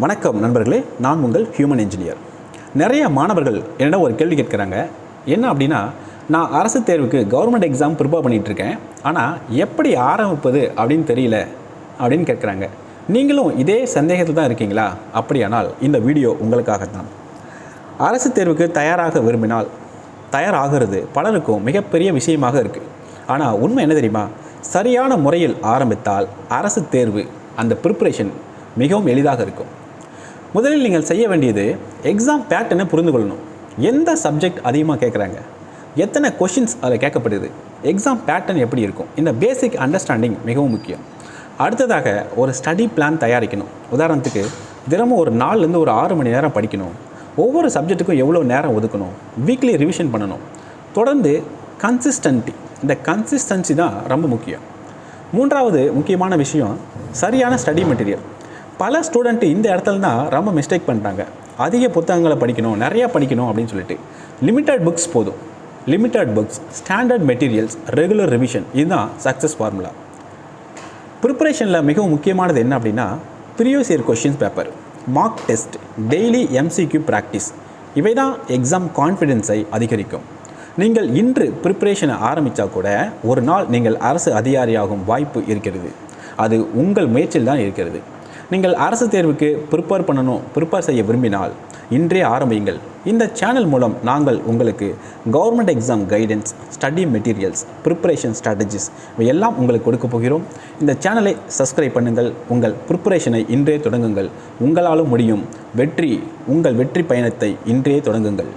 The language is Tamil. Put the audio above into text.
வணக்கம் நண்பர்களே, நான் உங்கள் ஹியூமன் இன்ஜினியர். நிறைய மாணவர்கள் என்னிடம் ஒரு கேள்வி கேட்குறாங்க. என்ன அப்படின்னா, நான் அரசு தேர்வுக்கு கவர்மெண்ட் எக்ஸாம் ப்ரிப்பேர் பண்ணிகிட்ருக்கேன், ஆனால் எப்படி ஆரம்பிப்பது அப்படின்னு தெரியல அப்படின்னு கேட்குறாங்க. நீங்களும் இதே சந்தேகத்தில் தான் இருக்கீங்களா? அப்படியானால் இந்த வீடியோ உங்களுக்காகத்தான். அரசு தேர்வுக்கு தயாராக விரும்பினால் தயாராகிறது பலருக்கும் மிகப்பெரிய விஷயமாக இருக்குது. ஆனால் உண்மை என்ன தெரியுமா? சரியான முறையில் ஆரம்பித்தால் அரசு தேர்வு அந்த ப்ரிப்பரேஷன் மிகவும் எளிதாக இருக்கும். முதலில் நீங்கள் செய்ய வேண்டியது எக்ஸாம் பேட்டர்னை புரிந்து கொள்ளணும். எந்த சப்ஜெக்ட் அதிகமாக கேட்குறாங்க, எத்தனை கொஷின்ஸ் அதில் கேட்கப்படுது, எக்ஸாம் பேட்டர்ன் எப்படி இருக்கும், இந்த பேசிக் அண்டர்ஸ்டாண்டிங் மிகவும் முக்கியம். அடுத்ததாக ஒரு ஸ்டடி பிளான் தயாரிக்கணும். உதாரணத்துக்கு தினமும் ஒரு 4லேருந்து ஒரு 6 மணி நேரம் படிக்கணும். ஒவ்வொரு சப்ஜெக்ட்டுக்கும் எவ்வளோ நேரம் ஒதுக்கணும், வீக்லி ரிவிஷன் பண்ணணும். தொடர்ந்து இந்த கன்சிஸ்டன்சி தான் ரொம்ப முக்கியம். மூன்றாவது முக்கியமான விஷயம் சரியான ஸ்டடி மெட்டீரியல். பல ஸ்டூடெண்ட்டு இந்த இடத்துல தான் ரொம்ப மிஸ்டேக் பண்ணுறாங்க. அதிக புத்தகங்களை படிக்கணும், நிறையா படிக்கணும் அப்படின்னு சொல்லிட்டு லிமிட்டட் புக்ஸ் போதும். Limited books, standard materials, regular revision, இதுதான் சக்ஸஸ் ஃபார்முலா. ப்ரிப்பரேஷனில் மிகவும் முக்கியமானது என்ன அப்படின்னா, previous year questions paper, mark test, daily MCQ practice, இவை தான் எக்ஸாம் கான்ஃபிடென்ஸை அதிகரிக்கும். நீங்கள் இன்று ப்ரிப்பரேஷனை ஆரம்பித்தா கூட ஒரு நாள் நீங்கள் அரசு அதிகாரியாகும் வாய்ப்பு இருக்கிறது. அது உங்கள் முயற்சியில் தான் இருக்கிறது. நீங்கள் அரசு தேர்வுக்கு ப்ரிப்பேர் செய்ய விரும்பினால் இன்றே ஆரம்பியுங்கள். இந்த சேனல் மூலம் நாங்கள் உங்களுக்கு government exam guidance, study materials, preparation strategies இவையெல்லாம் உங்களுக்கு கொடுக்க போகிறோம். இந்த சேனலை சப்ஸ்கிரைப் பண்ணுங்கள். உங்கள் ப்ரிப்பரேஷனை இன்றே தொடங்குங்கள். உங்களாலும் முடியும். உங்கள் வெற்றி பயணத்தை இன்றே தொடங்குங்கள்.